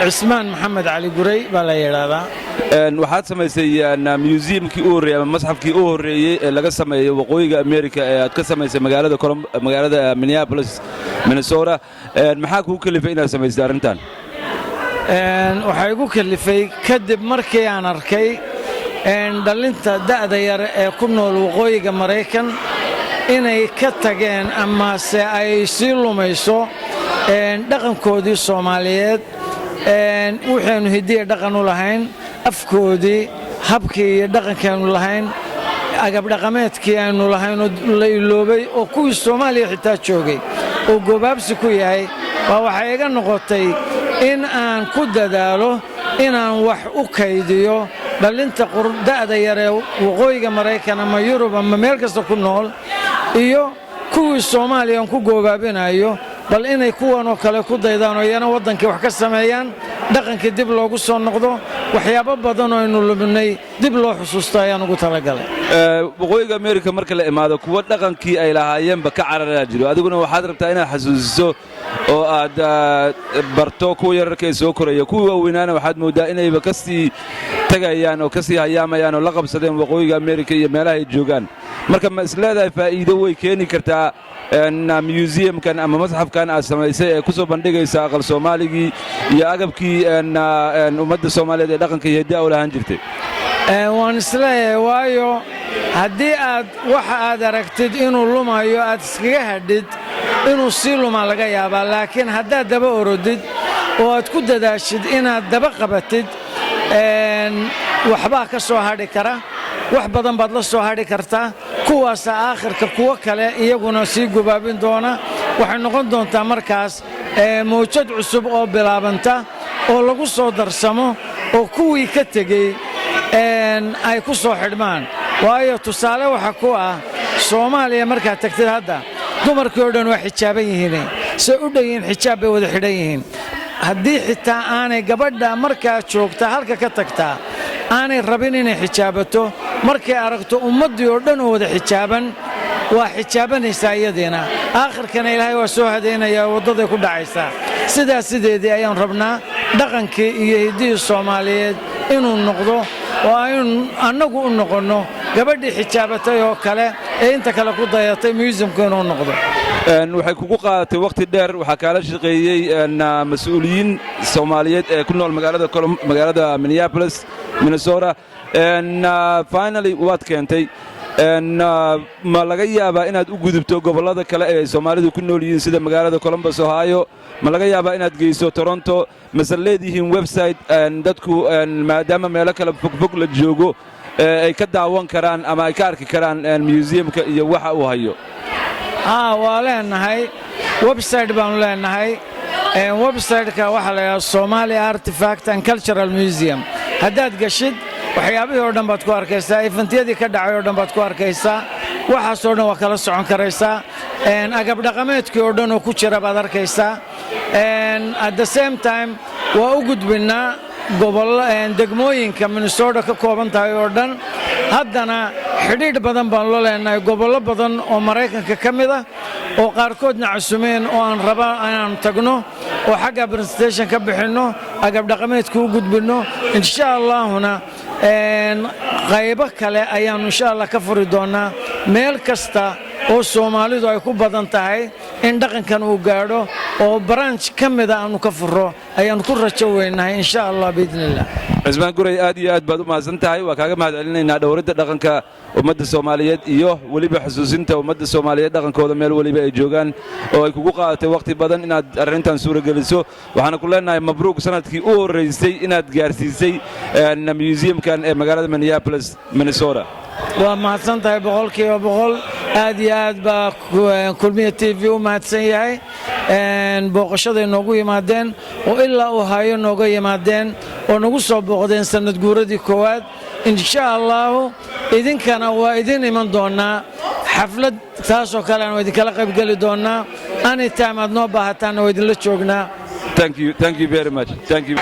عثمان محمد علي قري بلا يرادا waxaad samaysay museumkii u horeeyay ama masxafkii u horeeyay ee laga sameeyay waqooyiga America ee aad ka samaysay magaalada Minneapolis Minnesota maxaa ku kalifay inaad samaysay arintan waxay igu kalifay kadib markii aan arkay dhalinta da'da yar ee ku nool waqooyiga Mareykan inay ka tageen ama se ay sii lumayso dhaqankoodii Soomaaliyeed waxaanu hidiye dhaqan u lahayn afkoodii habkii iyo dhaqankeenu lahayn agab dhaqameedkii aanu lahayn oo la iloobay oo kuwii Soomaaliya xitaa joogay oo gobaabsi ku yahay waxay iga noqotay in aan ku dadaalo inaan wax u kaydiyo dhalinta da'da yar ee waqooyiga Mareykan ama Yurub ama meel kasta ku nool iyo kuwii Soomaaliya ku gobaabinayo bal inay kuwan oo kale ku daydaan oo yana wadankii wax ka sameeyaan dhaqankii dib loogu soo noqdo waxyaabo badan oo aynu luminay dib loo xusuusto ayaan ugu talagalay waqooyiga America marka la imaado kuwa dhaqankii ay lahaayeen ba ka cararaya jiro adiguna waxaad rabtaa inaad xasuusiso oo aad barto kuwa yararka soo koraya kuwa waaweynaana waxaad moodaa inayba ka sii tagayaan oo ka sii hayaamayaan oo la qabsadeen waqooyiga America iyo meelaha ay joogaan marka ma isleedahay faa'iido way keeni kartaa museumkan ama masxafkan aad samaysay ee ku soo bandhigaysa aqal Soomaaligii iyo agabkii ummadda Soomaaliyeed ee dhaqanka iyo hidaha u lahaan jirtay waan isleeyahay waayo haddii aad waxa aad aragtid inuu lumayo aad iskaga hadhid inuu sii luma laga yaabaa laakiin haddaad daba orodid oo aad ku dadaashid inaad daba qabatid waxbaa ka soo hadhi kara wax badan baad la soo hadhi kartaa kuwaas aakhirka kuwa kale iyaguna sii gubaabin doona waxay noqon doontaa markaas mowjad cusub oo bilaabanta oo lagu soo darsamo oo kuwii ka tegey ay ku soo xidhmaan waayo tusaale waxa ku ah Soomaaliya markaad tagtid hadda dumarkii oo dhan waa xijaaban yihiin si u dhayin xijaab bay wada xidhan yihiin haddii xitaa aanay gabadha markaa joogta halka ka tagtaa aanay rabin inay xijaabato markay aragto ummadii oo dhan oo wada xijaaban waa xijaabanaysaa iyadiina aakhirkana Ilaahay waa soo hadeynaya wadada ku dhacaysa sidaas sideedii ayaan rabnaa dhaqankii iyo hidii Soomaaliyeed inuu noqdo oo aynu annagu u noqono gabadhii xijaabatay oo kale ee inta kale ku dayatay museumku inuu noqdo waxay kugu qaadatay waqti dheer waxa kala shaqeeyay mas'uuliyiin Soomaaliyeed ee ku nool magaalada Minneapolis Minnesota finally waad keentay ma laga yaabaa inaad u gudubto gobolada kale ee Soomaalidu ku nool yihiin sida magaalada Columbus Ohio ma laga yaabaa inaad geyso Toronto mas'uuliyiin website dadku maadaama meelo kale fog la joogo ay ka daawan karaan ama ay ka arki karaan museumka iyo waxa uu hayo waa leenahay website baan leenahay website-ka waxa la yiraahdaa Somali Artifact and Cultural Museum haddaad gashid waxyaabihii oo dhan baad ku arkaysaa eventiyadii ka dhacay oo dhan baad ku arkaysaa waxaas oo dhan waa kala socon karaysaa agab dhaqameedkii oo dhan oo ku jira baad arkaysaa at the same time waa u gudbinaa degmooyinka Minnesota ka kooban tahay oo dhan haddana xidhiidh badan baan la leenahay gobollo badan oo Mareykanka ka mid ah oo qaarkoodna cusumeen oo aan rabaa inaan tagno oo xagga presentation ka bixino agab dhaqameedka u gudbino insha Allahna qaybo kale ayaan insha Allah ka furi doonaa meel kasta oo Soomaalidu ay ku badan tahay in dhaqankan uu gaadho oo branch kamida aanu ka furo ayaan ku rajo weynahay insha Allah biidnillah Cusmaan Guray aad iyo aad baad u mahadsan tahay waa kaaga mahadcelinaynaa dhawrida dhaqanka ummadda Soomaaliyeed iyo waliba xusuusinta ummadda Soomaaliyeed dhaqankooda meel waliba ay joogaan oo ay kugu qaadatay waqti badan inaad arintan suura geliso waxaan ku leenahay mabruuq sanadkii u horeysay inaad gaarsiisay museumkan ee magaalada Minneapolis Minnesota waa mahadsan tahay boqolkiiba boqol aad iyo aad baa kulmiye TV u mahadsan yahay booqashada noogu yimaadeen oo ilaa uu hayo nooga yimaadeen oo nagu soo booqdeen sanad guuradii koowaad insha Allah idinkana waa idin iman doonaa xaflad taas oo kale aan idin kala qayb gali doonaa anytime aad noo baahataan oo idin la joognaa thank you very much thank you